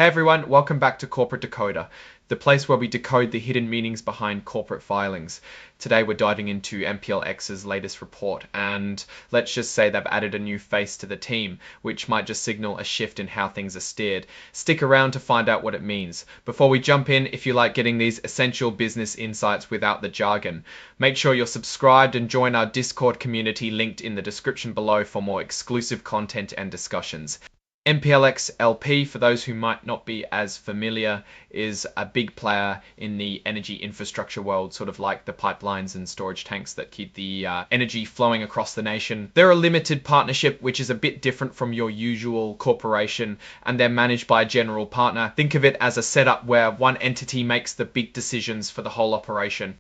Hey everyone, welcome back to Corporate Decoder, the place where we decode the hidden meanings behind corporate filings. Today we're diving into MPLX's latest report, and let's just say they've added a new face to the team, which might just signal a shift in how things are steered. Stick around to find out what it means. Before we jump in, if you like getting these essential business insights without the jargon, make sure you're subscribed and join our Discord community linked in the description below for more exclusive content and discussions. MPLX LP, for those who might not be as familiar, is a big player in the energy infrastructure world, sort of like the pipelines and storage tanks that keep the energy flowing across the nation. They're a limited partnership, which is a bit different from your usual corporation, and they're managed by a general partner. Think of it as a setup where one entity makes the big decisions for the whole operation.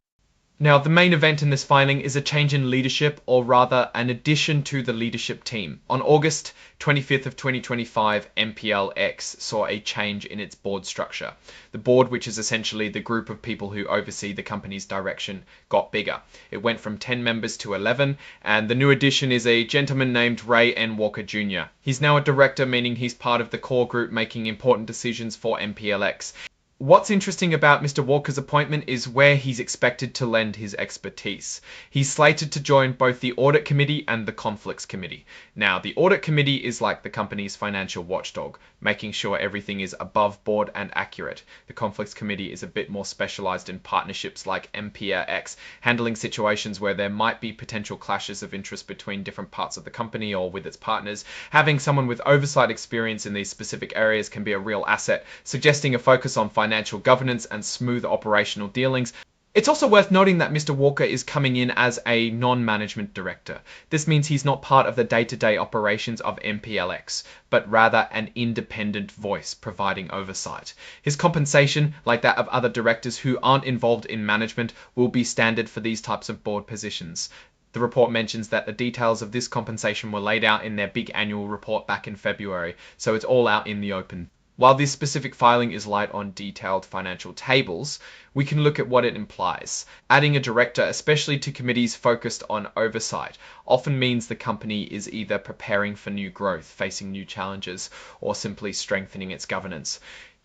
Now, the main event in this filing is a change in leadership, or rather an addition to the leadership team. On August 25th of 2025, MPLX saw a change in its board structure. The board, which is essentially the group of people who oversee the company's direction, got bigger. It went from 10 members to 11, and the new addition is a gentleman named Ray N. Walker Jr. He's now a director, meaning he's part of the core group making important decisions for MPLX. What's interesting about Mr. Walker's appointment is where he's expected to lend his expertise. He's slated to join both the Audit Committee and the Conflicts Committee. Now, the Audit Committee is like the company's financial watchdog, making sure everything is above board and accurate. The Conflicts Committee is a bit more specialized in partnerships like MPLX, handling situations where there might be potential clashes of interest between different parts of the company or with its partners. Having someone with oversight experience in these specific areas can be a real asset, suggesting a focus on financial governance and smooth operational dealings. It's also worth noting that Mr. Walker is coming in as a non-management director. This means he's not part of the day-to-day operations of MPLX, but rather an independent voice providing oversight. His compensation, like that of other directors who aren't involved in management, will be standard for these types of board positions. The report mentions that the details of this compensation were laid out in their big annual report back in February, so it's all out in the open. While this specific filing is light on detailed financial tables, we can look at what it implies. Adding a director, especially to committees focused on oversight, often means the company is either preparing for new growth, facing new challenges, or simply strengthening its governance.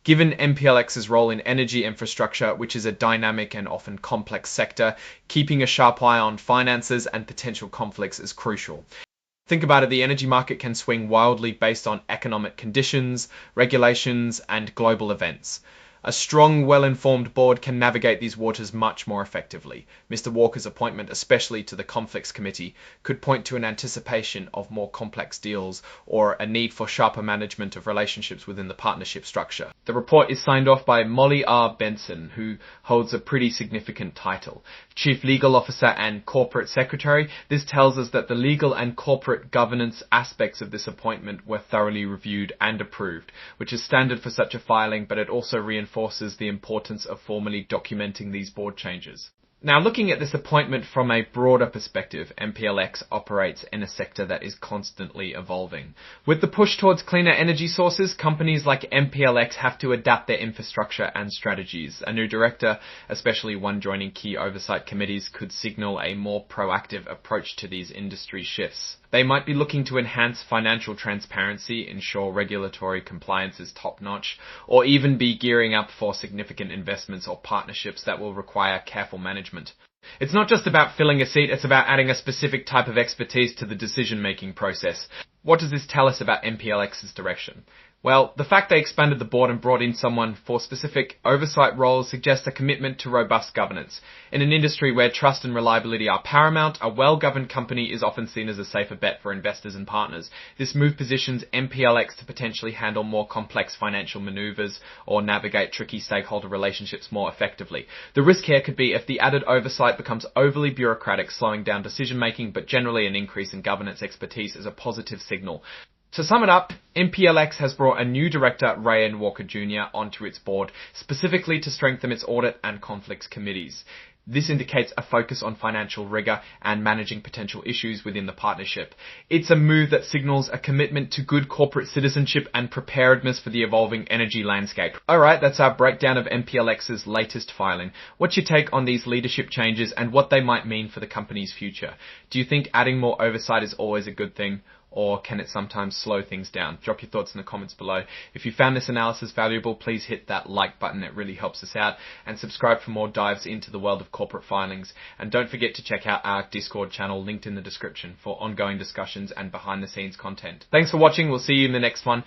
Given MPLX's role in energy infrastructure, which is a dynamic and often complex sector, keeping a sharp eye on finances and potential conflicts is crucial. Think about it, the energy market can swing wildly based on economic conditions, regulations, and global events. A strong, well-informed board can navigate these waters much more effectively. Mr. Walker's appointment, especially to the Conflicts Committee, could point to an anticipation of more complex deals or a need for sharper management of relationships within the partnership structure. The report is signed off by Molly R. Benson, who holds a pretty significant title, Chief Legal Officer and Corporate Secretary. This tells us that the legal and corporate governance aspects of this appointment were thoroughly reviewed and approved, which is standard for such a filing, but it also reinforces the importance of formally documenting these board changes. Now, looking at this appointment from a broader perspective, MPLX operates in a sector that is constantly evolving. With the push towards cleaner energy sources, companies like MPLX have to adapt their infrastructure and strategies. A new director, especially one joining key oversight committees, could signal a more proactive approach to these industry shifts. They might be looking to enhance financial transparency, ensure regulatory compliance is top-notch, or even be gearing up for significant investments or partnerships that will require careful management. It's not just about filling a seat, it's about adding a specific type of expertise to the decision-making process. What does this tell us about MPLX's direction? Well, the fact they expanded the board and brought in someone for specific oversight roles suggests a commitment to robust governance. In an industry where trust and reliability are paramount, a well-governed company is often seen as a safer bet for investors and partners. This move positions MPLX to potentially handle more complex financial maneuvers or navigate tricky stakeholder relationships more effectively. The risk here could be if the added oversight becomes overly bureaucratic, slowing down decision-making, but generally an increase in governance expertise is a positive signal. To sum it up, MPLX has brought a new director, Ray N. Walker Jr., onto its board, specifically to strengthen its audit and conflicts committees. This indicates a focus on financial rigor and managing potential issues within the partnership. It's a move that signals a commitment to good corporate citizenship and preparedness for the evolving energy landscape. Alright, that's our breakdown of MPLX's latest filing. What's your take on these leadership changes and what they might mean for the company's future? Do you think adding more oversight is always a good thing? or can it sometimes slow things down? Drop your thoughts in the comments below. If you found this analysis valuable, please hit that like button. It really helps us out, and subscribe for more dives into the world of corporate filings. And don't forget to check out our Discord channel linked in the description for ongoing discussions and behind the scenes content. Thanks for watching. We'll see you in the next one.